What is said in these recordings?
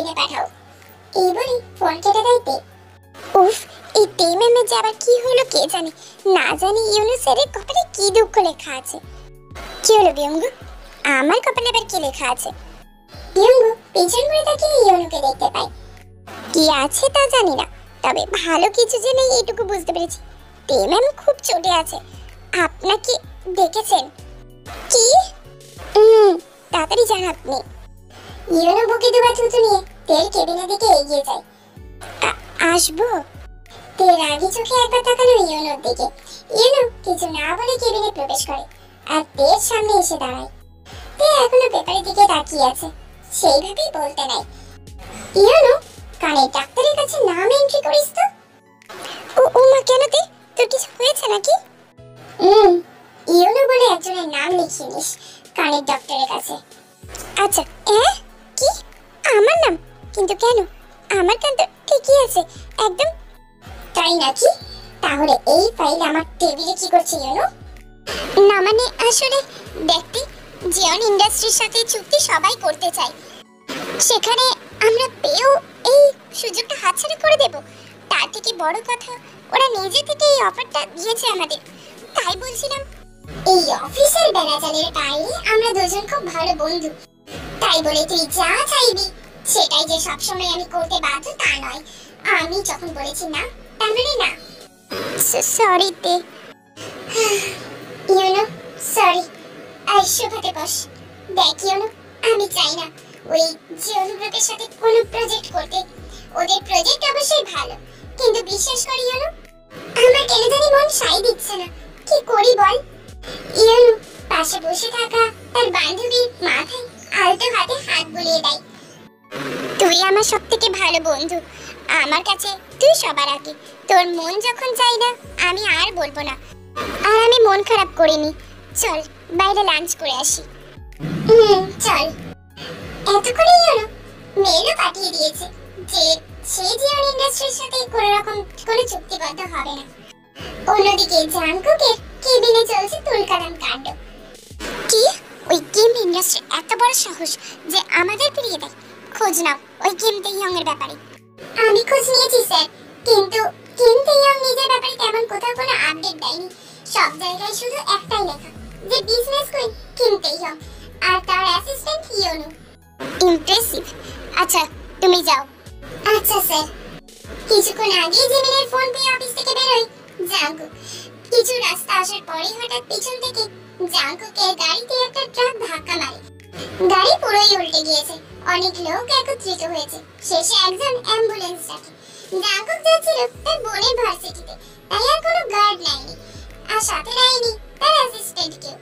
কেবিনে পাঠাও। এই বলি ফোন কেটে দেয় তে। উফ, এই তে ম্যামের যে আবার কি হলো কে জানে, না জানি ইউনুসের কপালে কি দুঃখ লেখা আছে। কি হলো বিয়ঙ্গু, আমার কপালে আবার কি লেখা আছে? বিয়ঙ্গু পিছন ঘুরে তাকিয়ে ইউনুকে দেখতে পায়। কি আছে তা জানি না, তবে ভালো কিছু যে নেই এইটুকু বুঝতে পেরেছি। তে ম্যাম খুব চটে আছে, আপনাকে দেখেছেন কি? তাড়াতাড়ি যান আপনি। ইউনু বুকে দুবার থুতু নিয়ে তের কেবিনের দিকে এগিয়ে যায়। আসবো? তে রাগি চোখে একবার তাকালো ইউনুর দিকে। ইউনু কিছু না বলে কেবিনে প্রবেশ করে আর তের সামনে এসে দাঁড়ায়। তে এখনো পেপারের দিকে তাকিয়ে আছে, সেইভাবেই বলতে নাই। ইউনু, কানে ডাক্তারের কাছে নাম এন্ট্রি করিস তো। ও মা, কেন তে, তোর কিছু হয়েছে নাকি? ইউনু বলে একজনের নাম লিখিয়ে নিস কানের ডক্টরের কাছে। আচ্ছা। কি আমার নাম? কিন্তু কেন? আমার কান তো ঠিকই আছে একদম। তাই নাকি? তাহলে এই ফাইল আমার টেবিলে কি করছে ইউনু? না মানে আসলে দেখতে জিওন ইন্ডাস্ট্রির সাথে চুক্তি সবাই করতে চায়, সেখানে আমরা পেও এই সুযোগটা হাতছাড়া করে দেব? তার থেকে বড় কথা, ওরা নিজে থেকে এই অফারটা দিয়েছে আমাদের। তাই বলছিলাম, এই অফিসের বেড়াজালের বাইরে আমরা দুজন খুব ভালো বন্ধু। তাই বলে তুই যা চাইবি সেটাই যে সবসময় আমি করতে বাধ্য তা নয়। আমি যখন বলেছি না, তার মানে না। সরি তে। You know sorry. আর শুভতে বস। দেখ ইউনো, আমি চাই না ওই জিওন গ্রুপের সাথে কোনো প্রজেক্ট করতে। ওদের প্রজেক্ট অবশ্যই ভালো, কিন্তু বিশ্বাস করি ইউনো, আমার কেন জানি মন সাই দিচ্ছে না। কি করি বল? ইউনো পাশে বসে থাকা তার বান্ধবীর মাথায় আলতো হাতে হাত বুলিয়ে দেয়। তুই আমার সবথেকে ভালো বন্ধু, আমার কাছে তুই সবার আগে। তোর মন যখন চাই না, আমি আর বলবো না। আর আমি মন খারাপ করিনি। চল বাইরে লাঞ্চ করে আসি। চল। এতক্ষণে ইউনো মেলও পাঠিয়ে দিয়েছে যে সে জিওন ইন্ডাস্ট্রির সাথে কোনো চুক্তিবদ্ধ হবে না। অন্যদিকে জাংকুকের কেবিনে চলছে তুলকালাম কাণ্ড। কি? ওই কিম ইন্ডাস্ট্রি এত বড় সাহস যে আমাদের ফিরিয়ে দেয়? খোঁজ নাও ওই কিম তেইয়ং এর ব্যাপারে। আমি খোঁজ নিয়েছি স্যার, কিন্তু কিম তেইয়ং নিজের ব্যাপারে তেমন কোথাও কোনো আপডেট দেয়নি। সব জায়গায় শুধু একটাই লেখা যে বিজনেস কুইন কিম তেইয়ং আর তার অ্যাসিস্ট্যান্ট ইউনু। ইমপ্রেসিভ। আচ্ছা তুমি যাও। আচ্ছা স্যার। কিছুক্ষণ আগে জিমিনের ফোন পেয়ে অফিস থেকে বেরোয় জাংকুক। কিছু রাস্তা আসার পরে হঠাৎ পিছন থেকে জাংকুকের গাড়িতে একটা ট্রাক ধাক্কা মারে। গাড়ি পুরোই উল্টে গিয়েছে, অনেক লোক একত্রিত হয়েছে। শেষে একজন অ্যাম্বুলেন্স ডাকে। জাংকুক যাচ্ছিল তার বোনের ভার্সিটিতে, তাই আর কোনো গার্ড নেয়নি, আর সাথে নেয়নি তার অ্যাসিস্ট্যান্টকেও।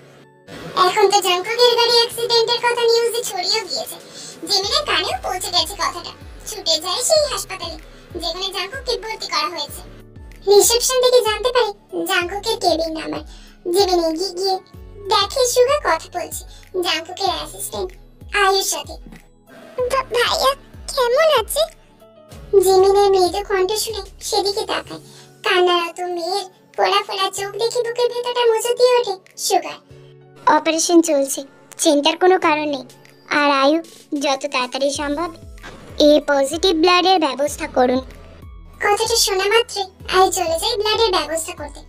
এখন তো জাংকুকের গাড়ি অ্যাক্সিডেন্টের কথা নিউজে ছড়িয়ে গিয়েছে। জিমিনের কানেও পৌঁছে গেছে কথাটা। ছুটে যায় সেই হাসপাতালে যেখানে জাংকুককে ভর্তি করা হয়েছে। রিসেপশন থেকে জানতে পারে জাংকুকের কেবিন নাম্বার। জিমিন এগিয়ে গিয়ে দেখে সুগা কথা বলছে জাংকুকের অ্যাসিস্ট্যান্ট আয়ুর সাথে। ভাইয়া কেমন আছে? জিমিনের মৃদু কণ্ঠ শুনে সেদিকে তাকায়। কান্নারত মেয়ের ফোলা ফোলা চোখ দেখে বুকের ভেতরটা মুছে দিয়ে ওঠে সুগার। অপারেশন চলছে, চিন্তার কোনো কারণ নেই। আর আয়ু যত তাড়াতাড়ি সম্ভব এই পজিটিভ ব্লাডের ব্যবস্থা করুন। কথাটা শোনা মাত্রই আয়ু চলে যায় ব্লাডের ব্যবস্থা করতে।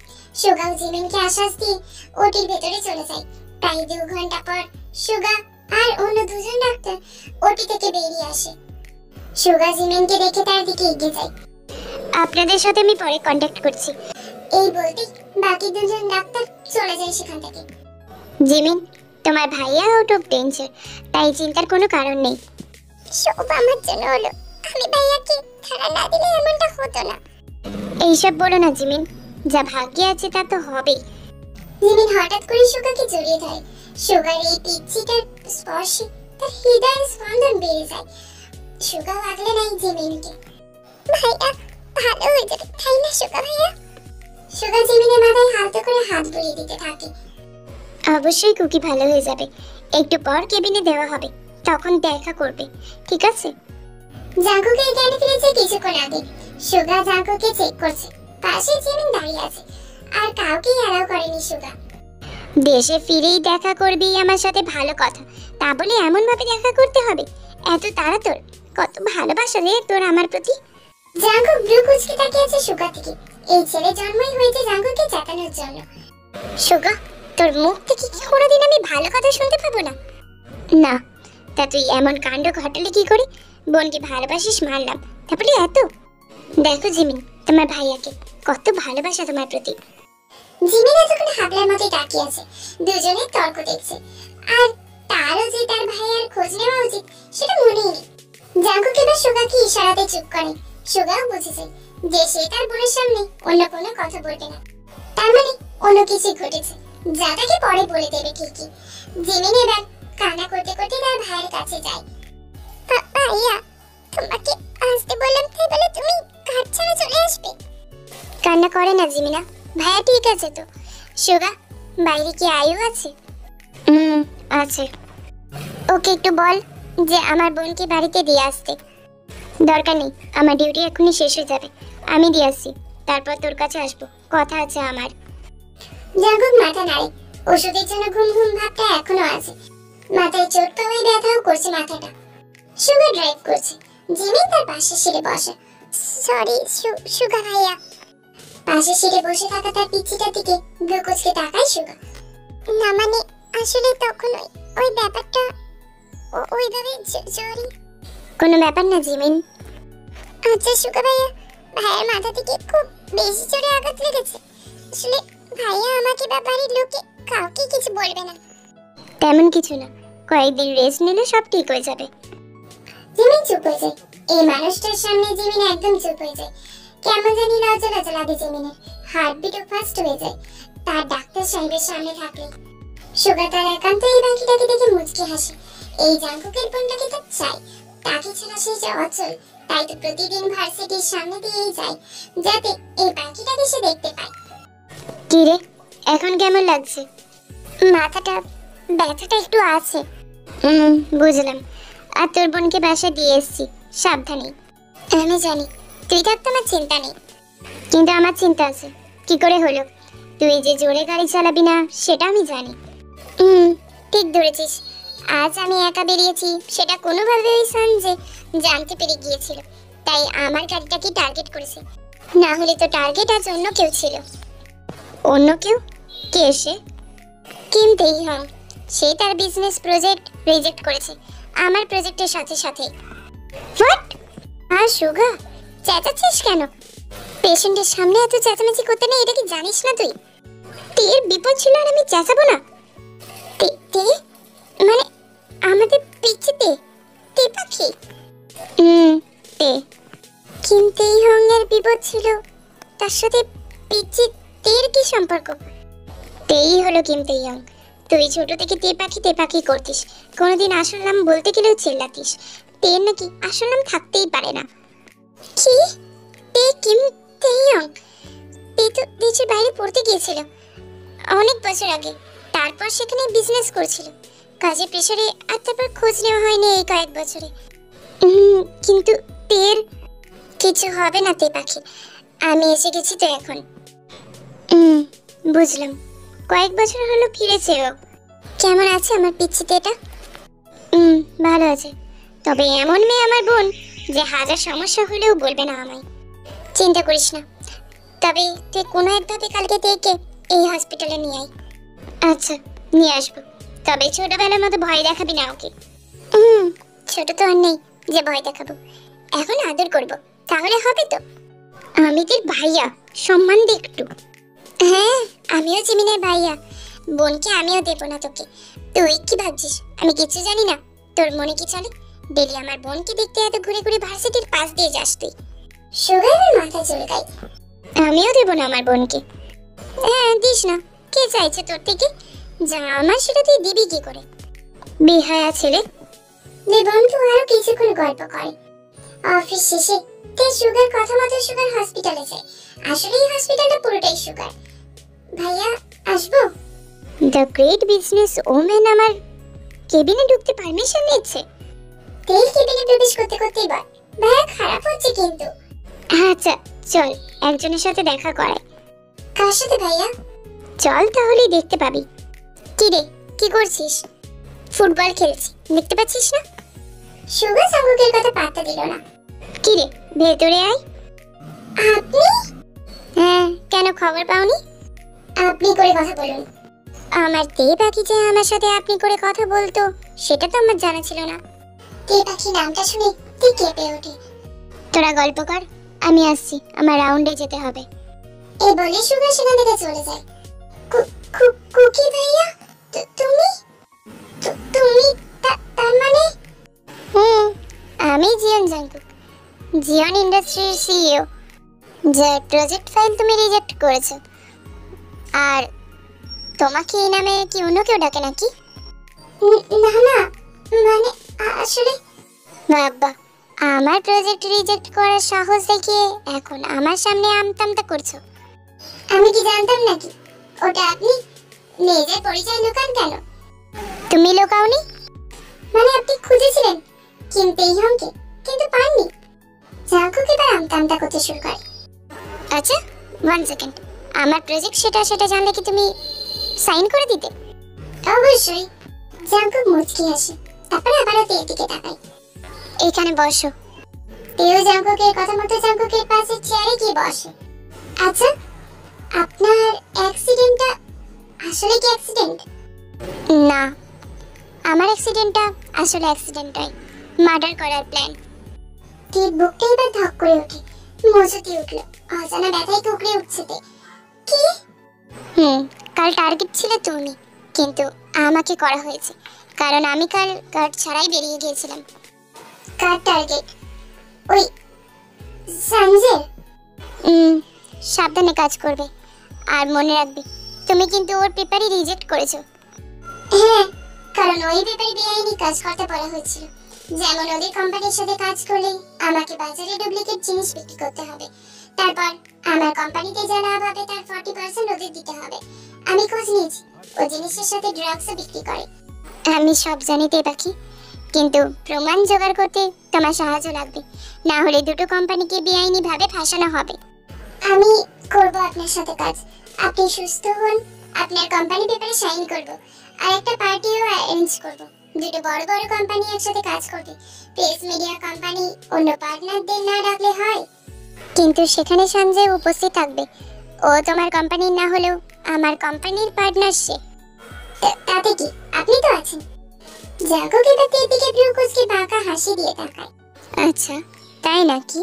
সুগা ও জিমিনকে আশ্বাস দিয়ে ওটির ভেতরে চলে যায়। প্রায় 2 ঘন্টা পর সুগা আর অন্য দুজন ডাক্তার ওটি থেকে বেরিয়ে আসে। সুগা জিমিনকে দেখে তার দিকে এগিয়ে যায়। আপনাদের সাথে আমি পরে কন্টাক্ট করছি। এই বলতেই বাকি দুজন ডাক্তার চলে যায় সেখান থেকে। জিমিন, তোমার ভাইয়া আউট অফ ডেঞ্জার, তাই চিন্তার কোনো কারণ নেই। সব আমার জন্য হলো, আমি ভাইয়াকে ছাড়া না দিলে এমনটা হতো না। এইসব বলো না জিমিন, যা ভাগ্যে আছে তা তো হবেই। জিমিন হঠাৎ করে সুগাকে জড়িয়ে ধরে। সুগার এই পিচ্চিটার স্পর্শে তার হৃদয়ের স্পন্দন বেড়ে যায়। সুগা আগলে নাই জিমিনকে। ভাইয়া ভালো হয়ে যাবে, তাই না সুগা ভাইয়া? সুগা জিমিনের মাথায় হালকা করে হাত বুলিয়ে দিতে থাকে। অবশ্যই কুকি ভালো হয়ে যাবে, একটু পর কেবিনে দেওয়া হবে, তখন দেখা করবে, ঠিক আছে? জাঙ্কুকে জ্ঞান ফিরেছে কিছুক্ষণ আগে। সুগা জাঙ্কুকে চেক করছে। পাশে জিমিন দাঁড়িয়ে আছে, আর কাউকেই অ্যালাউ করেনি সুগা। দেশে ফিরেই দেখা করবি আমার সাথে, ভালো কথা। তা বলে এমন ভাবে দেখা করতে হবে? এত তাড়া তোর, কত ভালোবাসা রে তোর আমার প্রতি। জাঙ্কুক ব্লু কুচকে তাকিয়ে আছে সুগা থেকে। এই ছেলে জন্মই হয়েছে জাঙ্কুককে চেতানোর জন্য। সুগা, তোর মুখ থেকে কি কোনোদিন আমি ভালো কথা শুনতে পাবো না? না, তা তুই এমন কাণ্ড ঘটালে কি করে? বোনকে ভালোবাসিস মানলাম, তারপরে এত। দেখো জিমিন, তোমার ভাইয়াকে কত ভালোবাসা তোমার প্রতি। জিমিন এতক্ষণ হাবলার মতোই তাকিয়ে আছে, দুজনে তর্ক দেখছে। আর তারও যে তার ভাইয়ার খোঁজ নেওয়া উচিত সেটা মনেই নেই। জাঙ্কুক এবার সুগাকে ইশারাতে চুপ করে। সুগাও বুঝেছে যে সে তার বোনের সামনে অন্য কোনো কথা বলবে না, তার মানে অন্য কিছু ঘটেছে যা তাকে পরে বলে দেবে ঠিকই। জিমিন এবার কান্না করতে করতে তার ভাইয়ের কাছে যায়। ভাইয়া, তোমাকে আসতে বললাম তাই বলে তুমি ঘাট ছেড়ে চলে আসবে? কান্না করে না জিমিনা, ভাইয়া ঠিক আছে তো। সুগা, বাইরে কি আয়ু আছে? আছে। ওকে একটু বল যে আমার বোনকে বাড়িতে দিয়ে আসতে। দরকার নেই, আমার ডিউটি এখনই শেষ হয়ে যাবে, আমি দিয়ে আসছি, তারপর তোর কাছে আসবো, কথা আছে আমার। জাঙ্কুক মাথা নাড়ে। ওষুধের জন্য ঘুম ঘুম ভাবটা এখনো আছে, মাথায় চোট পাওয়ায় ব্যথাও করছে মাথাটা। সুগা ড্রাইভ করছে, জিমিন তার পাশে সিটে বসে। সরি সুগা ভাইয়া। পাশে সিটে বসে থাকা তার পিচ্চিটার দিকে ব্লু কুচকে তাকায় সুগা। না মানে আসলে তখন ওই ব্যাপারটা ওইভাবে সরি। কোনো ব্যাপার না জিমিন। আচ্ছা সুগা ভাইয়া, ভাইয়ের মাথা থেকে খুব বেশি জোরে আঘাত লেগেছে। আসলে ভাইয়া আমাকে ব্যাপারে লোকে কাউকে কিছু বলবে না। তেমন কিছু না, কয়েকদিন রেস্ট নিলে সব ঠিক হয়ে যাবে। জিমিন চুপ হয়ে যায়। এই মানুষটার সামনে জিমিন একদম চুপ হয়ে যায়। কেমন জানি লজ্জা লজ্জা লাগে জিমিনের, হার্টবিটও ফাস্ট হয়ে যায় তার ডাক্তার সাহেবের সামনে থাকলে। সুগা তার একান্ত এই বাকিটাকে দেখে মুচকি হাসে। এই জাঙ্কুকের বোনটাকে তো চাই, তাকে ছাড়া সে যে অচল, তাই তো প্রতিদিন ভার্সিটির সামনে দিয়েই যায় যাতে এই বাকিটাকে সে দেখতে পায়। কি রে, এখন কেমন লাগছে? মাথাটা ব্যথাটা একটু আছে। বুঝলাম। আর তোর বোনকে বাসা দিয়ে এসছি, সাবধানে। আমি জানি, তুই থাকতে আমার চিন্তা নেই, কিন্তু আমার চিন্তা আছে। কি করে হলো? তুই যে জোরে গাড়ি চালাবি না সেটা আমি জানি। ঠিক ধরেছিস। আজ আমি একা বেরিয়েছি সেটা কোনোভাবে ওই সঞ্জে জানতে পেরে গিয়েছিল, তাই আমার গাড়িটাকে টার্গেট করেছে। না হলে তো টার্গেট আজ অন্য কেউ ছিল। অন্য কেউ? কে সে? কিমতেই হং। সে তার বিজনেস প্রজেক্ট রিজেক্ট করেছে আমার প্রজেক্টের সাথে সাথে। হোয়াট? আর সুগা, চেঁচাচ্ছিস কেন? পেশেন্টের সামনে এত চেঁচামেচি করতে নেই, এটা কি জানিস না তুই? তের বিপদ ছিল আর আমি চেঁচাবো না? তে মানে আমাদের পিচ্চিতে তে পাখি? তে কিমতেই হং এর বিপদ ছিল, তার সাথে পিচ্চি তের কি সম্পর্ক? তেই হলো কিমতেই হং। তুই ছোট থেকে তে পাখি করতিস, কোনোদিন আসল নাম বলতে গেলেও চিল্লাতিস। তের নাকি আসল নাম থাকতেই পারে না। কি? তে কিমতেই হং? তে তো দেশের বাইরে পড়তে গিয়েছিল অনেক বছর আগে, তারপর সেখানে বিজনেস করছিল। কাজের প্রেসারে আর তারপর খোঁজ নেওয়া হয়নি এই কয়েক বছরে। কিন্তু তের কিছু হবে না তে পাখি, আমি এসে গেছি তো এখন। বুঝলাম। কয়েক বছর হলো ফিরেছে ও। কেমন আছে আমার পিচ্চিতে? এটা ভালো আছে, তবে এমন মেয়ে আমার বোন যে হাজার সমস্যা হলেও বলবে না আমায়। চিন্তা করিস না, তবে তুই কোনো একভাবে কালকে তেকে এই হসপিটালে নিয়ে আয়। আচ্ছা, নিয়ে আসবো, তবে ছোটবেলার মতো ভয় দেখাবি না ওকে। ছোট তো আর নেই যে ভয় দেখাবো, এখন আদর করব, তাহলে হবে তো। আমি তোর ভাইয়া, সম্মান দে একটু। হ্যাঁ, আমিও জিমিনের ভাইয়া, বোনকে আমিও দেবো না তোকে। তুই কি ভাবছিস আমি কিছু জানি না? তোর মনে কি চলে? ডেলি আমার বোনকে দেখতে এত ঘুরে ঘুরে ভার্সিটির পাশ দিয়ে যাস তুই। সুগারের মাথা চুলকাই। আমিও দেবো না আমার বোনকে। হ্যাঁ, দিস না। কে চাইছে তোর থেকে? যা আমার সেটা তুই দিবি কি করে? বেহায়া ছেলে। বন্ধু আরো কিছুক্ষণ গল্প করে। অফিস শেষে তে সুগার কথা মতো সুগার হসপিটালে যায়। আসলে এই হসপিটালটা পুরোটাই সুগার। ভাইয়া, আসবো? দ্য গ্রেট বিজনেস ওম্যান আমার কেবিনে ঢুকতে পারমিশন নিচ্ছে। তেল কেবিনে প্রবেশ করতে করতেই বল, ভাইয়া খারাপ হচ্ছে কিন্তু। আচ্ছা চল, একজনের সাথে দেখা করাই। কার সাথে ভাইয়া? চল, তাহলেই দেখতে পাবি। কি রে, কি করছিস? ফুটবল খেলছি, দেখতে পাচ্ছিস না? সুগা জাঙ্কুকের কথা পাত্তা দিল না। কি রে, ভেতরে আয়। আপনি? হ্যাঁ, কেন খবর পাওনি? আপনি করে কথা বলুন। আমার তে পাখি যে আমার সাথে আপনি করে কথা বলতো সেটা তো আমার জানা ছিল না। তে পাখি নামটা শুনে তুই কেঁপে ওঠে। তোরা গল্প কর, আমি আসছি, আমার রাউন্ডে যেতে হবে। এই বলে সুগা সেখান থেকে চলে যায়। কুকি ভাইয়া, তুমি তুমি তার মানে? আমি জিয়ন জাঙ্কুক, জিয়ন ইন্ডাস্ট্রির সিইও। যে প্রজেক্ট ফাইল তুমি রিজেক্ট করেছো, আর তোমাকে এই নামে কি অন্য কেউ ডাকে নাকি? না না, মানে আসলে বাবা, আমার প্রজেক্ট রিজেক্ট করার সাহস দেখিয়ে এখন আমার সামনে আমতামতা করছো। আমি কি জানতাম নাকি ওটা আপনি? নিজের পরিচয় লুকান কেন? তুমি লুকাওনি? মানে আপনি খুঁজেছিলেন কিম তেইহংকে, কিন্তু পাননি। জাঙ্কুক এবার আমতামতা করতে শুরু করে। আচ্ছা, 1 সেকেন্ড, আমার প্রজেক্ট সেটা জানলে কি তুমি সাইন করে দিতে? অবশ্যই। জাঙ্কুক মুচকি হাসে, তারপর আবারও তের দিকে তাকায়। এখানে বসো। তেও জাঙ্কুকের কথা মতো জাঙ্কুকের পাশে চেয়ারে গিয়ে বসে। আচ্ছা, আপনার অ্যাক্সিডেন্টটা আসলে কি অ্যাক্সিডেন্ট? না, আমার অ্যাক্সিডেন্টটা আসলে অ্যাক্সিডেন্ট নয়, মার্ডার করার প্ল্যান। তের বুকটা এবার ধক করে ওঠে, মজুতি উঠল, অজানা ব্যথায় কুকড়ে উঠছে তে। কি? কাল টার্গেট ছিল তুমি, কিন্তু আমাকে করা হয়েছে, কারণ আমি কাল গার্ড ছাড়াই বেরিয়ে গিয়েছিলাম। কার টার্গেট? ওই সঞ্জয়? সাবধানে কাজ করবে, আর মনে রাখবে তুমি কিন্তু ওর পেপারই রিজেক্ট করেছো। হ্যাঁ, কারণ ওই পেপারে বেআইনি কাজ করতে বলা হয়েছিল। যেমন ওদের কোম্পানির সাথে কাজ করলে আমাকে বাজারে ডুপ্লিকেট জিনিস বিক্রি করতে হবে, তারপর আমার কোম্পানিতে যা লাভ হবে তার 40% ওদের দিতে হবে। আমি খোঁজ নিয়েছি, ও জিনিসের সাথে ড্রাগসও বিক্রি করে। আমি সব জানি তে পাখি, কিন্তু প্রমাণ জোগাড় করতে তোমার সাহায্য লাগবে, না হলে দুটো কোম্পানিকে বেআইনি ভাবে ফাঁসানো হবে। আমি করব আপনার সাথে কাজ, আপনি সুস্থ হন, আপনার কোম্পানি পেপারে সাইন করব, আর একটা পার্টিও অ্যারেঞ্জ করব। দুটো বড় বড় কোম্পানি একসাথে কাজ করবে, প্রেস মিডিয়া কোম্পানি অন্য পার্টনারদের না ডাকলে হয়। কিন্তু সেখানে সঞ্জয় উপস্থিত থাকবে, ও তোমার কোম্পানির না হলেও আমার কোম্পানির পার্টনার সে। তাতে কি, আপনি তো আছেন। জাঙ্কুক এবার তের দিকে ব্রু কুঁচকে বাঁকা হাসি দিয়ে তাকায়। আচ্ছা, তাই নাকি?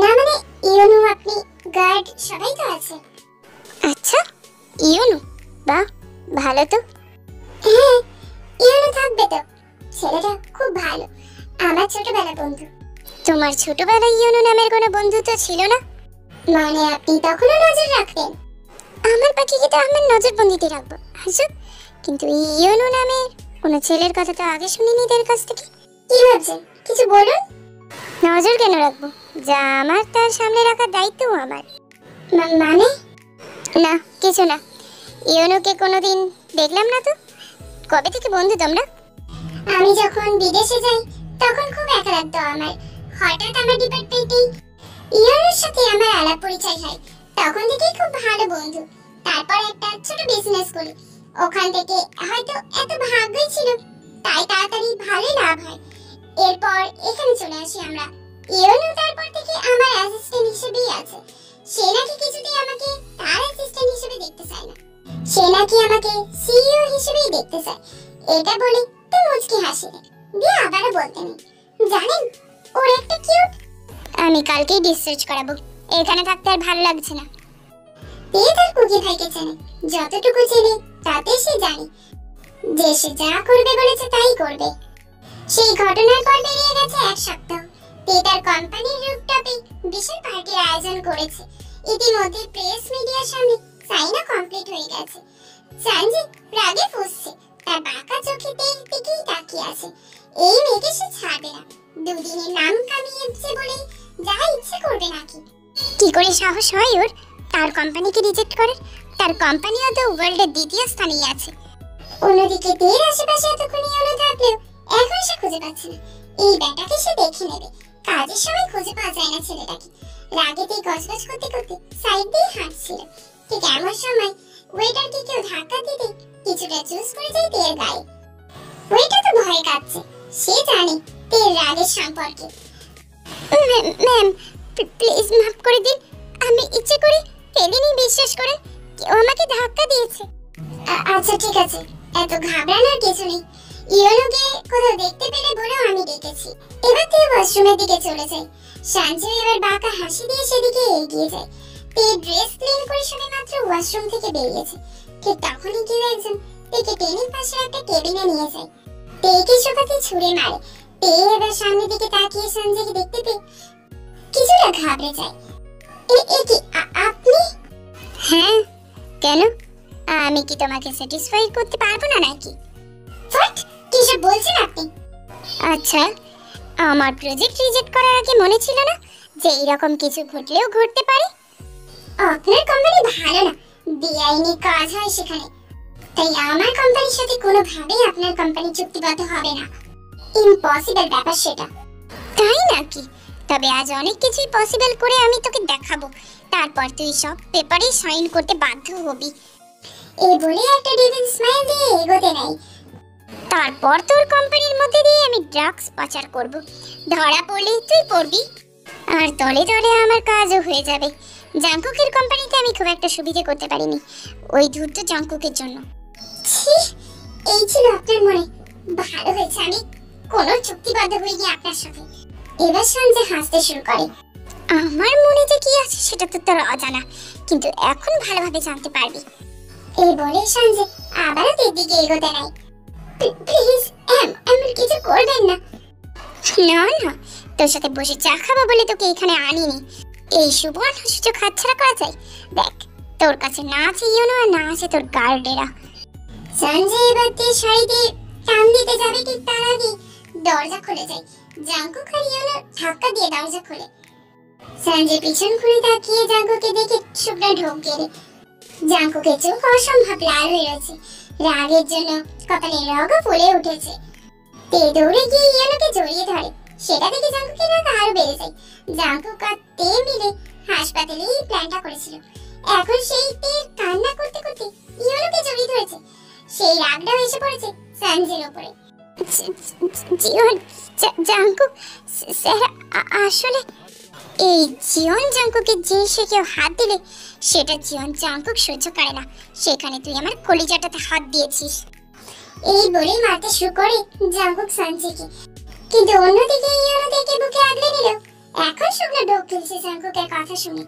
না মানে ইউনু, আপনি, গার্ড সবাই তো আছে। আচ্ছা, ইউনু, বাহ, ভালো তো। হ্যাঁ, ইউনু থাকবে তো, ছেলেটা খুব ভালো, আমার ছোটবেলার বন্ধু। তোমার ছোটবেলায় ইউনু নামের কোনো বন্ধুত্ব ছিল না? মানে আপনি তখনও নজর রাখতেন? আমার পাখিকে তো আমার নজরবন্দিতে রাখবো, হাসুক, কিন্তু ইউনু নামের কোনো ছেলের কথা তো আগে শুনিনি এদের কাছ থেকে। কি ভাবছেন, কিছু বলুন। নজর কেন রাখবো, যা আমার তার সামনে রাখার দায়িত্ব আমার। মানে? না, কিছু না। ইউনুকে কোনোদিন দেখলাম না তো। কবে থেকে বন্ধু তোমরা? আমি যখন বিদেশে যাই তখন খুব একা লাগতো আমার। হঠাৎ আমার ডিপার্টমেন্টে ইউনুর সাথে আমার আলাপ পরিচয় হয়, তখন থেকেই খুব ভালো বন্ধু। তারপর একটা ছোট বিজনেস করি, ওখান থেকে হয়তো এত ভাগ্যই ছিল তাই তাড়াতাড়ি ভালোই লাভ হয়। এরপর এখানে চলে আসি আমরা। ইউনু তারপর থেকে আমার অ্যাসিস্ট্যান্ট হিসেবেই আছে। সে নাকি কিছুতেই আমাকে তার অ্যাসিস্ট্যান্ট হিসেবে দেখতে চায় না, সে নাকি আমাকে সিইও হিসেবেই দেখতে চায়। এটা বলে তো মুচকি হাসি দিয়ে আবারও বলতে নেই, জানেন ওর একটা কিউট। আমি কালকেই ডিসচার্জ করাবো, এখানে থাকতে আর ভালো লাগছে না। তে তার কুকি ভাইকে চেনে, যতটুকু চেনে তাতে সে জানে যে সে যা করবে বলেছে তাই করবে। সেই ঘটনার পর বেরিয়ে গেছে 1 সপ্তাহ। তে তার কোম্পানির রুফটপে বিশাল পার্টির আয়োজন করেছে। ইতিমধ্যে প্রেস মিডিয়ার সামনে সাইনও কমপ্লিট হয়ে গেছে। সঞ্জয় রাগে ফুঁসছে, তার বাঁকা চোখে তের দিকেই তাকিয়ে আছে। এই মেয়েকে সে ছাড়বে না, দুদিনের নাম কামিয়েছে বলে যা ইচ্ছে করবে নাকি। কি করে সাহস হয় ওর তার কোম্পানিকে রিজেক্ট করার? তার কোম্পানিও তো ওয়ার্ল্ডের দ্বিতীয় স্থানেই আছে। অন্যদিকে তের আশেপাশে এতক্ষণ ইউনু থাকলেও এখন সে খুঁজে পাচ্ছে না। এই ব্যাটাকে সে দেখে নেবে, কাজের সময় খুঁজে পাওয়া যায় না ছেলেটাকে। রাগেতে গজগজ করতে করতে সাইড দিয়ে হাঁটছিল, ঠিক এমন সময় ওয়েটারকে কেউ ধাক্কা দিতে কিছুটা জুস পড়ে যায় তের গায়ে। ওয়েটার তো ভয়ে কাঁপছে, সে জানে তের রাগের সম্পর্কে। ম্যাম প্লিজ মাফ করে দিন, আমি ইচ্ছে করে ফেলিনি, বিশ্বাস করেন কেউ আমাকে ধাক্কা দিয়েছে। আচ্ছা ঠিক আছে, এত ঘাবড়ানোর কিছু নেই। ইয়োনোকে কোথাও দেখতে পেলে বলো আমি ডেকেছি। এবার তুই ওয়াশরুমের দিকে চলে যাই। সঞ্জয় এবার বাঁকা হাসি দিয়ে সেদিকে এগিয়ে যায়। তে ড্রেস ক্লিন করে সবে মাত্র ওয়াশরুম থেকে বেরিয়েছে, ঠিক তখনই কেউ একজন তেকে টেনে পাশে একটা কেবিনে নিয়ে যায়। তেকে শোকাতে ছুঁড়ে মারে। তে এবার সামনের দিকে তাকিয়ে সঞ্জয়কে দেখতে পেয়ে কিছুটা ঘাবড়ে যায়। আপনি? হ্যাঁ, কেন? আমি কি তোমাকে স্যাটিসফাই করতে পারবো না নাকি? হোয়াট? কিসব বলছেন আপনি? আচ্ছা, আমার প্রজেক্ট রিজেক্ট করার আগে মনে ছিল না যে এরকম কিছু ঘটলেও ঘটতে পারে? আপনার কোম্পানি ভালো না, বেআইনি কাজ হয় সেখানে, তাই আমার কোম্পানির সাথে কোনোভাবেই আপনার কোম্পানি চুক্তিবদ্ধ হবে না। ইম্পসিবল ব্যাপার সেটা। তাই নাকি? তবে আজ অনেক কিছুই পসিবল করে আমি তোকে দেখাবো, তারপর তুই সব পেপারে সাইন করতে বাধ্য হবি। এই বলে একটা ডিভিন স্মাইল দিয়ে এগোতে নাই। তারপর তোর কোম্পানির মধ্যে দিয়ে আমি ড্রাগস পাচার করব, ধরা পড়লে তুই পড়বি, আর তলে তলে আমার কাজও হয়ে যাবে। জাংকুকের কোম্পানিতে আমি খুব একটা সুবিধা করতে পারিনি ওই ধূর্ত জাংকুকের জন্য। এই ছিল আপনার মনে? ভালো হয়েছে আমি কোনো চুক্তিবদ্ধ হইনি আপনার সাথে। এবার সঞ্জয় হাসতে শুরু করে। আমার মনে যে কি আছে সেটা তো তোর অজানা, কিন্তু এখন ভালোভাবে জানতে পারবি। এই বলে সঞ্জয় আবারও তের দিকে এগোতে নাই। প্লিজ এমন কিছু করবেন না। না না, তোর সাথে বসে চা খাবো বলে তোকে এখানে আনিনি। এই সুবর্ণ সুযোগ হাতছাড়া করা যায়? দেখ, তোর কাছে না আছে ইয়োনো আর না আছে তোর গার্ডেরা। সঞ্জয় এবার তের শাড়িতে টান দিতে যাবে, ঠিক তার আগে দরজা খুলে যায়। জাংকুক আর ইয়োনো ধাক্কা দিয়ে দরজা খুলে। সঞ্জয় পিছন ঘুরে তাকিয়ে জাংকুককে দেখে শুকনো ঢোক গেলে। জাংকুকের চোখ অসম্ভব লাল হয়ে রয়েছে, রাগের জন্য কপালে রগও ফুলে উঠেছে। তে দৌড়ে গিয়ে ইয়োনোকে জড়িয়ে ধরে, সেটা দেখে জাংকুকের রাগ আরো বেড়ে যায়। জাংকুক আর তে মিলে হাসপাতালে এই প্ল্যানটা করেছিল, এখন সেই তের কান্না করতে করতে ইয়োনোকে জড়িয়ে ধরেছে। সেই রাগটাও এসে পড়েছে সঞ্জয়ের উপরে। জাংকুক স্যার, আসলে এই জিয়ন জাংকুকের জিনিসে কেউ হাত দিলে সেটা জিয়ন জাংকুক সহ্য করে না, সেখানে তুই আমার কলিজাটাতে হাত দিয়েছিস। এই বলেই মারতে শুরু করে জাংকুক সঞ্জয়কে, কিন্তু অন্যদিকে ইয়োনো দেখে বুকে আগলে নিল। এখন শুকনো ঢোক তুলছে জাংকুকের কথা শুনে,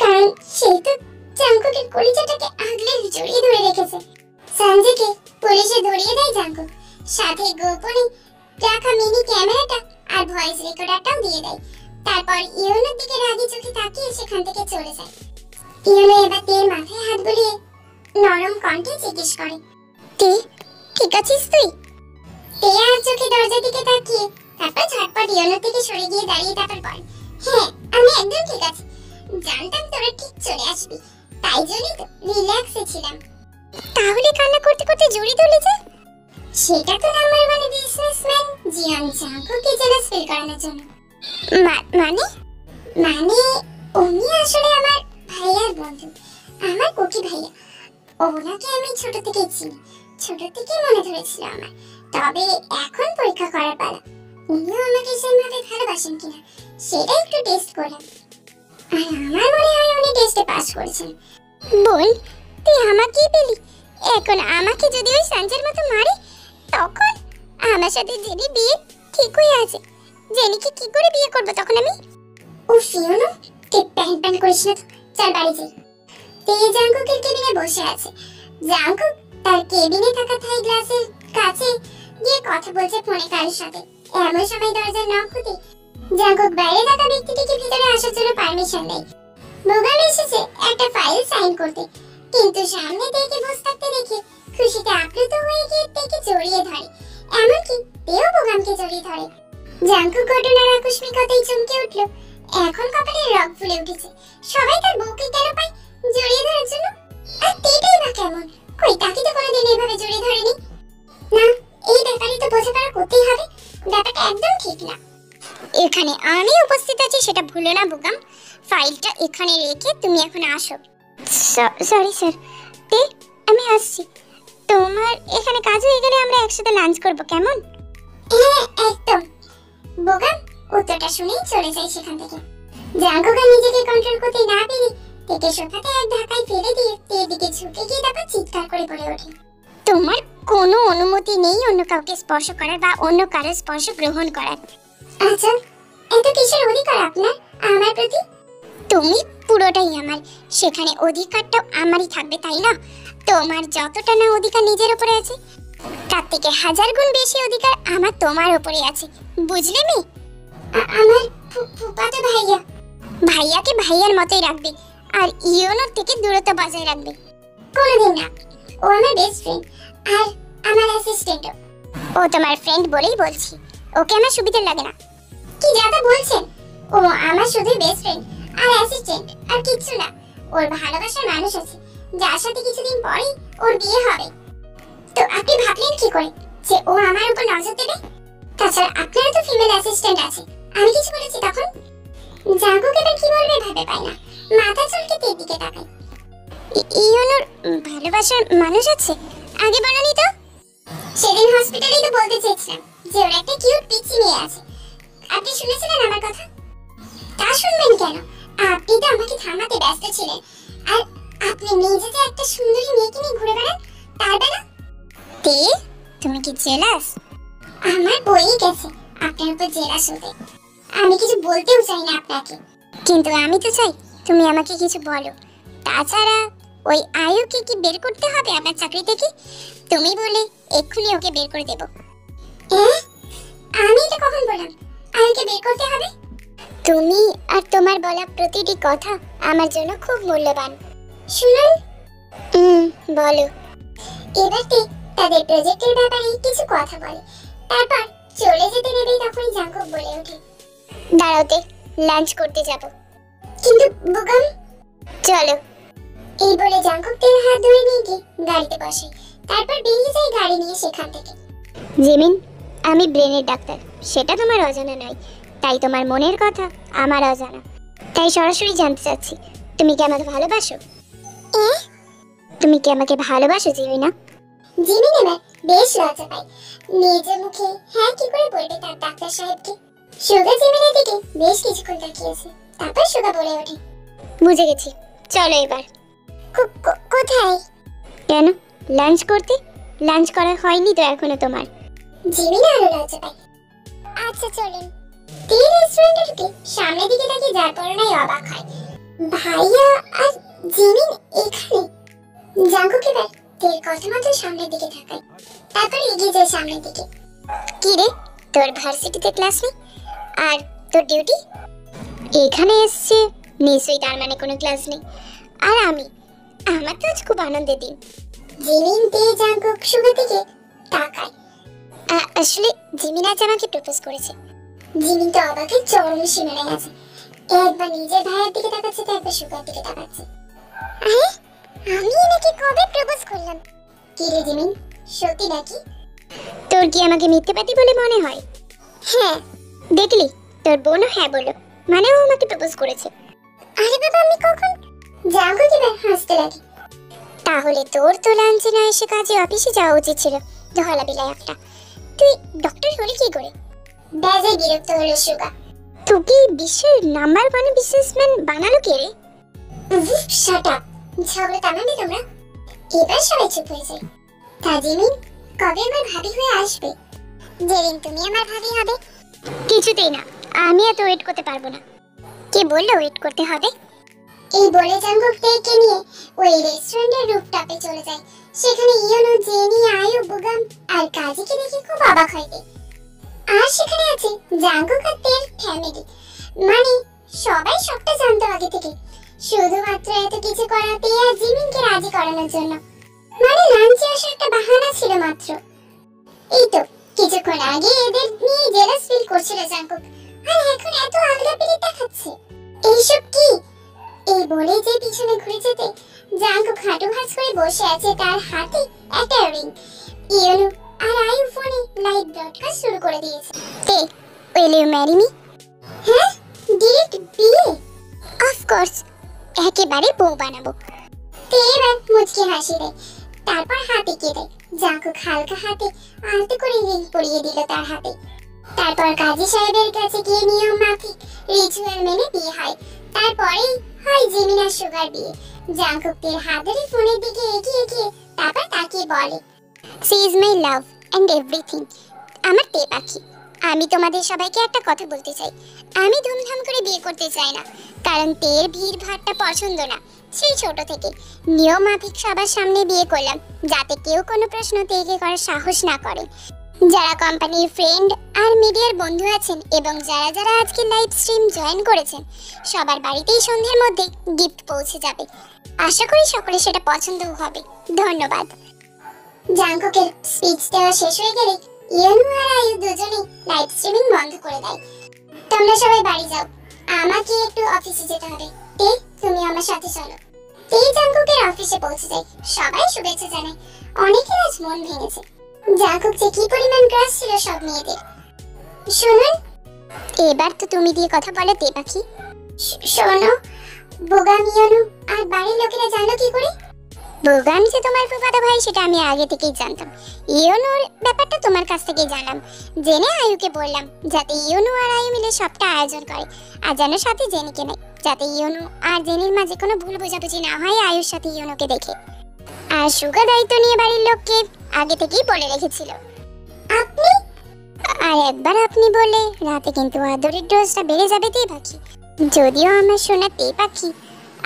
কারণ সেই তো জাংকুকের কলিজাটাকে আগলে জড়িয়ে ধরে রেখেছে। সঞ্জয়কে পুলিশে ধরিয়ে দেয় জাংকুক, সাথে গোপনে রাখা মিনি ক্যামেরাটা আর ভয়েস রেকর্ডারটাও দিয়ে দেয়। তারপর ইয়োনোর দিকে রাগি চোখে তাকিয়ে সেখান থেকে চলে যায়। ইয়োনো এবার তের মাথায় হাত বুলিয়ে নরম কণ্ঠে জিজ্ঞেস করে, তে ঠিক আছিস তুই? তে আর চোখে দরজার দিকে তাকিয়ে তারপর ঝটপট ইয়োনোর থেকে সরে গিয়ে দাঁড়িয়ে তারপর বলে, হ্যাঁ আমি একদম ঠিক আছি, জানতাম তোরা ঠিক চলে আসবি, তাই জন্যই তো রিল্যাক্সে ছিলাম। তাহলে কান্না করতে করতে জড়িয়ে ধরলে যে? সেটা তো নাম্বার ওয়ান বিজনেসম্যান জিয়ন জাংকুককে জেলাস ফিল করানোর জন্য। মানে উনি আসলে আমার ভাইয়ার বন্ধু, আমার কুকি ভাইয়া। ওনাকে আমি ছোট থেকে চিনি, ছোট থেকে মনে ধরেছিল আমার। তবে এখন পরীক্ষা করার পালা, উনিও আমাকে সেভাবে ভালোবাসেন কিনা সেটা একটু টেস্ট করলাম, আর আমার মনে হয় উনি টেস্টে পাস করেছেন। বল, তুই আমাকেই পেলি? এখন আমাকে যদি ওই সঞ্জয়ের মতো মারে, তখন আমার সাথে জেনি বিয়ে ঠিক হয়ে আছে। জেনিকে কি করে বিয়ে করব তখন আমি? ও ফিওনো, তুই প্যান করিস না তো, চল বাড়ি যাই। তে জাংকুকের কেবিনে বসে আছে। জাংকুক তার কেবিনে থাকা থাই গ্লাসের কাছে গিয়ে কথা বলছে ফোনে কারোর সাথে। এমন সময় দরজার নক হতে জাংকুক বাইরে থাকা ব্যক্তিটিকে ভিতরে আসার জন্য পারমিশন দেয়। বোগাম এসেছে একটা ফাইল সাইন করতে, কিন্তু সামনে থেকে বসে থাকতে দেখে খুশিতে আপ্লুত হয়ে গিয়ে তেকে জড়িয়ে ধরে, এমনকি তেও বোগামকে জড়িয়ে ধরে। জাংকুক ঘটনার আকস্মিকতায় চমকে উঠল, এখন কপালে রগ ফুলে উঠেছে। সবাই তার বউকে কেন পায় জড়িয়ে ধরার জন্য, আর তেটাই বা কেমন? কই, তাকে তো কোনোদিন এভাবে জড়িয়ে ধরেনি। না, এই ব্যাপারে তো বোঝাপড়া করতেই হবে, ব্যাপারটা একদম ঠিক না। এখানে আমি উপস্থিত আছি সেটা ভুলো না বোগাম। ফাইলটা এখানে রেখে তুমি এখন আসো। সরি স্যার, তে আমি আসছি। তোমার এখানে কাজ হয়ে গেলে আমরা একসাথে লাঞ্চ করব, কেমন? হ্যাঁ একদম। বোগা উত্তরটা শুনেই চলে যায় সেখান থেকে। জাঙ্কুক আর নিজেকে কন্ট্রোল করতে না পেরে তেকে সোফাতে এক ধাক্কায় ফেলে দিয়ে এদিকে ঝুঁকে গিয়ে তারপর চিৎকার করে বলে ওঠে, তোমার কোনো অনুমতি নেই অন্য কাউকে স্পর্শ করার বা অন্য কারোর স্পর্শ গ্রহণ করার। আচ্ছা, এত কিসের অধিকার আপনার আমার প্রতি? তুমি পুরোটাই আমার, সেখানে অধিকারটাও আমারই থাকবে, তাই না? তোমার যতটা না অধিকার নিজের উপরে আছে, তার থেকে 1000 গুণ বেশি অধিকার আমার তোমার উপরে আছে, বুঝলে মি? আমার ফুফাতো ভাইয়া। ভাইয়াকে ভাইয়ার মতোই রাখবে আর ইয়োনোর থেকে দূরত্ব বজায় রাখবে। কোনোদিন না, ও আমার বেস্ট ফ্রেন্ড আর আমার অ্যাসিস্ট্যান্টও। ও তোমার ফ্রেন্ড বলেই বলছি, ওকে আমার সুবিধা লাগে না। কি যাতা বলছেন? ও আমার শুধু বেস্ট ফ্রেন্ড আর অ্যাসিস্ট্যান্ট আর কিচ্ছু না। ওর ভালোবাসার মানুষ আছে যার সাথে কিছুদিন পরেই ওর বিয়ে হবে। তো আপনি ভাবলেন কি করে যে ও আমার উপর নজর দেবে? তাছাড়া আপনারও তো ফিমেল অ্যাসিস্ট্যান্ট আছে। আমি কিছু বলেছি তখন? জাঙ্কুক এবার কি বলবে ভেবে পায় না, মাথা চুলকে তের দিকে তাকায়। ইয়োনোর ভালোবাসার মানুষ আছে? আগে বলনি তো। সেদিন হসপিটালেই তো বলতে চেয়েছিলাম যে ওর একটা কিউট পিচি মেয়ে আছে। আপনি শুনেছিলেন আমার কথা? তা শুনবেন কেন? আপনি তো আমাকে থামাতে ব্যস্ত ছিলেন। আর আপনি নিজে যে একটা সুন্দরী মেয়েকে নিয়ে ঘুরে বেড়ান, তার বেলা তে তুমি কি জেলাস? আমার বই গেছে আপনার উপর জেলাস হতে। আমি কিছু বলতেও চাই না আপনাকে, কিন্তু আমি তো চাই তুমি আমাকে কিছু বলো। তাছাড়া ওই আয়ুকে কি বের করতে হবে আপনার চাকরি থেকে? তুমি বলে এক্ষুনি ওকে বের করে দেব। আমি এটা কখন বললাম আয়ুকে বের করতে হবে? তুমি আর তোমার বলা প্রতিটি কথা আমার জন্য খুব মূল্যবান। শুনুন, বলো। এবারে তাদের প্রজেক্টের ব্যাপারে কিছু কথা বলে, তারপর চলে যেতে নেবেই তখনই জাঙ্কুক বলে ওঠে, দাঁড়াতে লাঞ্চ করতে যাব। কিন্তু বুগাম। চলো। এই বলে জাঙ্কুক তের হাত ধরে নিয়ে গিয়ে গাড়িতে বসে, তারপর বেরিয়ে যায় গাড়ি নিয়ে সেখান থেকে। জিমিন, আমি ব্রেনের ডাক্তার, সেটা তোমার অজানা নয়। তাই তোমার মনের কথা আমার অজানা। তাই সরাসরি জানতে চাচ্ছি, তুমি কি আমাকে ভালোবাসো? তুমি কি আমাকে ভালোবাসো জিমিনা? জিমিন এবার বেশ লজ্জা পায়। নিজের মুখে হ্যাঁ কি করে বলবে তার ডাক্তার সাহেবকে। সুগা জিমিনের দিকে বেশ কিছুক্ষণ তাকিয়েছে, তারপর সুগা বলে ওঠে, বুঝে গেছি, চলো এবার। কোথায়? কেন, লাঞ্চ করতে? লাঞ্চ করা হয়নি তো এখনো তোমার। জিমিনা আরো লজ্জা পায়। আচ্ছা চলেন। তীর রেস্টুরেন্টে ঢুকে সামনের দিকে তাকিয়ে যার পরনাই অবাক হয়, ভাইয়া আর জিমিন এখানে। জাঙ্কুক এবার তীর কথা মতো সামনের দিকে তাকায়, তারপর এগিয়ে যায় সামনের দিকে। কি রে, তোর ভার্সিটিতে ক্লাস নেই আর তোর ডিউটি? এখানে এসছে নিশ্চয়ই, তার মানে কোনো ক্লাস নেই। আর আমার তো আজ খুব আনন্দের দিন। জিমিন তে জাঙ্কুক সুগার দিকে তাকায়। আসলে জিমিন আজ আমাকে প্রপোজ করেছে। জিমিন তো অবাকের চরম সীমানায় আছে, একবার নিজের ভাইয়ের দিকে তাকাচ্ছে, তো একবার সুগার দিকে তাকাচ্ছে। আমি নাকি কবে প্রপোজ করলাম? কি রে জিমিন, সত্যি নাকি? তোর কি আমাকে মিথ্যেবাদী বলে মনে হয়? হ্যাঁ, দেখলি তোর বোনও হ্যাঁ বলল, মানে ও আমাকে প্রপোজ করেছে। আরে বাবা, আমি কখন? জাঙ্কুক এবার হাসতে লাগে। তাহলে তোর তো লাঞ্চে না এসে কাজে অফিসে যাওয়া উচিত ছিল, ধলা বিলাই একটা। তুই ডক্টর হলি কি করে? বেজে বিরক্ত হলো সুগা। তোকে বিশ্বের নাম্বার 1 বিজনেসম্যান বানালো কে রে? শাট আপ, ঝগড়া থামাবে তোমরা। এবার সবাই চুপ হয়ে যায়। তাজিমিন, কবে আমার ভাবি হয়ে আসবে? যেদিন তুমি আমার ভাবি হবে। কিছুতেই না, আমি এত ওয়েট করতে পারবো না। কে বললো ওয়েট করতে হবে? এই বলে জাঙ্কুক তেকে নিয়ে ওই রেস্টুরেন্টের রুফটপে চলে যায়। সেখানে ইয়োনো, জেনি, আয়ু, বুগাম আর কাজিকে দেখে খুব অবাক হয়। আর সেখানে আছে জাঙ্কুক আর তের ফ্যামিলি, মানে সবাই সবটা জানতো আগে থেকে, শুধুমাত্র এত কিছু করাতে আর জিমিনকে রাজি করানোর জন্য। মানে লাঞ্চে আসার একটা বাহানা ছিল মাত্র। এই তো কিছুক্ষণ আগে এদের নিয়ে জেলাস ফিল করছিল জাঙ্কুক, আর এখন এত আগ্রাপিরি দেখাচ্ছে। এইসব কি? এই বলে যে পিছনে ঘুরে যেতে জাঙ্কুক হাঁটু ভাঁজ করে বসে আছে, তার হাতে একটা রিং। ইয়োনো আর আয়ু ফোনে লাইভ ব্রডকাস্ট শুরু করে দিয়েছে। তে, উইল ইউ ম্যারি মি? হ্যাঁ, ডিরেক্ট বিয়ে? অফ কোর্স, একেবারে বউ বানাবো। তে এবার মুচকি হাসি দেয়, তারপর হাতে কে দেয়। জাঙ্কুক হালকা হাতে আলতো করে রিং পরিয়ে দিল তার হাতে। তারপর কাজী সাহেবের কাছে গিয়ে নিয়ম মাফিক রিচুয়াল মেনে বিয়ে হয়। তারপরেই হয় জিমিন আর সুগার বিয়ে। জাংকুকের হাত ধরে ফোনের দিকে এগিয়ে গিয়ে তারপর তাকিয়ে বলে, she is my love and everything. আমার তে পাখি, আমি তোমাদের সবাইকে একটা কথা বলতে চাই। আমি ধুমধাম করে বিয়ে করতে চাই না, কারণ তের ভিড় ভাড়টা পছন্দ না। সেই ছোট থেকে নিয়ম মাফিক সবার সামনে বিয়ে করলাম, যাতে কেউ কোনো প্রশ্ন তেকে করার সাহস না করে। যারা কোম্পানির ফ্রেন্ড আর মিডিয়ার বন্ধু আছেন এবং যারা যারা আজকে লাইভ স্ট্রিম জয়েন করেছেন, সবার বাড়িতেই সন্ধ্যের মধ্যে গিফট পৌঁছে যাবে। আশা করি সকলে সেটা পছন্দও হবে। ধন্যবাদ। জাংকুকের স্পিচ দেওয়া শেষ হয়ে গেলে ইয়েনু আর আয়ু দুজনেই লাইভ স্ট্রিমিং বন্ধ করে দেয়। তোমরা সবাই বাড়ি যাও, আমাকে একটু অফিসে যেতে হবে। তে, তুমি আমার সাথে চলো। তে জাংকুকের অফিসে পৌঁছে যায়। সবাই শুভেচ্ছা জানায়। অনেকের আজ মন ভেঙেছে। জাংকুক যে কি পরিমাণ ক্রাশ ছিল সব মেয়েদের। শুনুন, এবার তো তুমি দিয়ে কথা বলো তে পাখি। শোনো, বোগাম ইয়েনু আর বাড়ির লোকেরা জানলো কি করে? বোগাম যে তোমার ফুফাতো ভাই সেটা আমি আগে থেকেই জানতাম। ইয়েনুর ব্যাপারটা তোমার কাছ থেকেই জানলাম। জেনে আয়ুকে বললাম যাতে ইয়েনু আর আয়ু মিলে সবটা আয়োজন করে, আর যেন সাথে জেনিকে নেয়, যাতে ইয়েনু আর জেনির মাঝে কোনো ভুল বোঝাবুঝি না হয় আয়ুর সাথে ইয়েনুকে দেখে। আর সুগা দায়িত্ব নিয়ে বাড়ির লোককে আগে থেকেই বলে রেখেছিল। আপনি আর একবার আপনি বললে রাতে কিন্তু আদরের ডোজটা বেড়ে যাবে তে পাখি। যদিও আমার সোনা তে পাখি,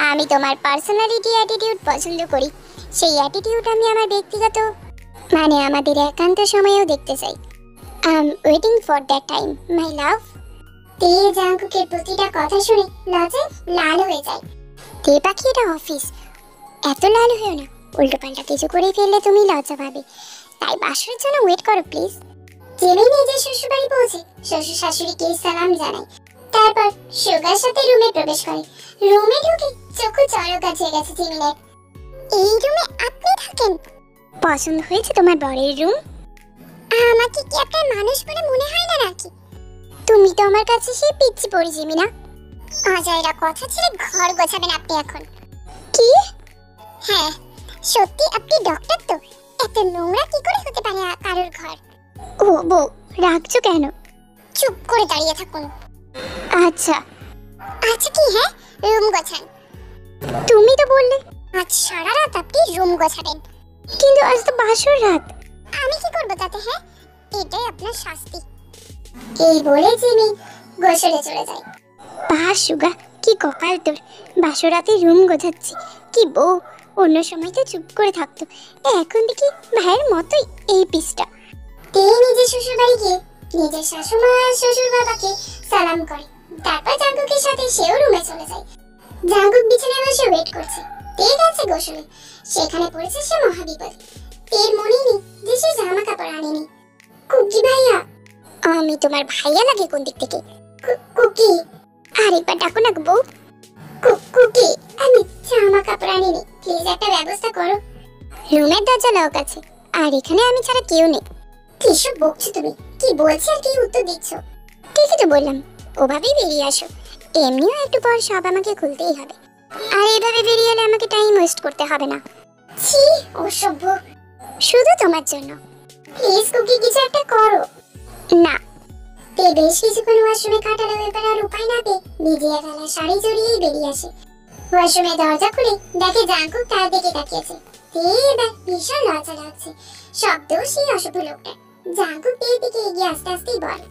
আমি তোমার পার্সোনালিটি অ্যাটিটিউড পছন্দ করি। সেই অ্যাটিটিউড আমি আমার ব্যক্তিগত মানে আমাদের একান্ত সময়েও দেখতে চাই। I am waiting for that time my love. তে জাংকুকের প্রতিটা কথা শুনে লজ্জায় লাল হয়ে যায়। তে পাখি, এটা অফিস, এত লাল হয়েও না। উল্টো পাল্টা কিছু করে ফেললে তুমি লজ্জা পাবে। তাই বাসরের জন্য ওয়েট করো প্লিজ। জিমি নিজের শ্বশুরবাড়ি পৌঁছে শ্বশুর শাশুড়িকে সালাম জানায়। তারপর সুগার সাথে রুমে প্রবেশ করে। রুমে ঢুকে চোখে চড়ক গাছে গেছে জিমিনের। এই রুমে আপনি থাকেন? পছন্দ হয়েছে তোমার বরের রুম? আমাকে কি আপনার মানুষ বলে মনে হয় না নাকি? তুমি তো আমার কাছে সেই পিচ্চি পড়ি জিমিনা। অজয়রা কথা ছেড়ে ঘর গোছাবেন আপনি এখন। কি? হ্যাঁ সত্যি, আপনি ডক্টর তো? এত নোংরা কি করে হতে পারে কারোর ঘর? ও বউ, রাখছো কেন? চুপ করে দাঁড়িয়ে থাকুন। আচ্ছা আচ্ছা, কি হ্যাঁ, রুম গোছান। তুমি তো বললে আজ সারা রাত আপনি রুম গোছাবেন। কিন্তু আজ তো বাসর রাত। আমি কি করব তাতে? হ্যাঁ, এটাই আপনার শাস্তি। এই বলে জিমি গোসলে চলে যায়। বাহ সুগা, কি কপাল তোর, বাসর রাতে রুম গোছাচ্ছি। কি বউ, অন্য সময় তো চুপ করে থাকতো, এখন দেখি ভাইয়ের মতোই এই পিসটা। তে নিজের শ্বশুর বাড়ি গিয়ে নিজের শাশুমা আর শ্বশুর বাবাকে সালাম করে। তারপর জাংকুকের সাথে সেও রুমে চলে যায়। জাংকুক বিছানায় বসে ওয়েট করছে। তে গেছে গোসলে, সেখানে পড়েছে সে মহাবিপদে। তের মনে নেই যে সে জামা কাপড় আনেনি। কুকি ভাইয়া। আমি তোমার ভাইয়া লাগে কোন দিক থেকে? কুকি। আরেকবার ডাকো না বউ। কুকি, আমি জামা কাপড় আনিনি, প্লিজ একটা ব্যবস্থা করো। রুমের দরজা লক আছে, আর এখানে আমি ছাড়া কেউ নেই। কিসব বকছো তুমি? কি বলছি আর কি উত্তর দিচ্ছ? ঠিকই তো বললাম, ওভাবেই বেরিয়ে আসো। এমনিও একটু পর সব আমাকে খুলতেই হবে, আর এইভাবে বেরিয়ে এলে আমাকে টাইম ওয়েস্ট করতে হবে না। ছি, অসভ্য। শুধু তোমার জন্য। প্লিজ কুকি, কিছু একটা করো না। তে বেশ কিছুক্ষণ ওয়াশরুমে কাটালো। এবার আর উপায় না পেয়ে ভিজিয়ে ফেলা শাড়ি জড়িয়েই বেরিয়ে আসে। ওয়াশরুমে দরজা খুলে দেখে জাংকুক তার দিকে তাকিয়েছে। তে এবার ভীষণ লজ্জা লাগছে। শব্দ সেই অসভ্য লোকটা। জাংকুক তের দিকে এগিয়ে আস্তে আস্তেই বলে,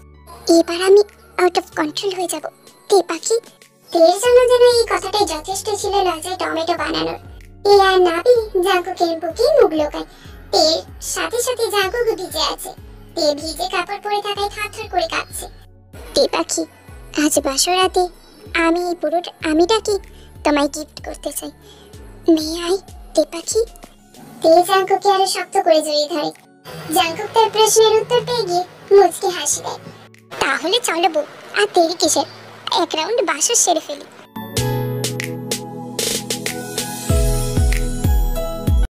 এবার আমি আউট অফ কন্ট্রোল হয়ে যাব তে পাখি। তের জন্য যেন এই কথাটাই যথেষ্ট ছিল লজ্জায় টমেটো বানানোর। তে আর না পেয়ে জাংকুকের বুকে মুখ লোকায়। তের সাথে সাথে জাংকুক ভিজে আছে। তে ভিজে কাপড় পরে থাকায় থরথর করে কাঁপছে। তে পাখি, আজ বাসর রাতে আমি এই পুরো আমিটাকে তোমায় গিফট করতে চাই। মে আই তে পাখি? তে জাংকুককে আরো শক্ত করে জড়িয়ে ধরে। জাংকুক তার প্রশ্নের উত্তর পেয়ে গিয়ে মুচকি হাসি দেয়। তাহলে চলো বউ, আর দেরি কিসের, এক রাউন্ড বাসর সেরে ফেলি।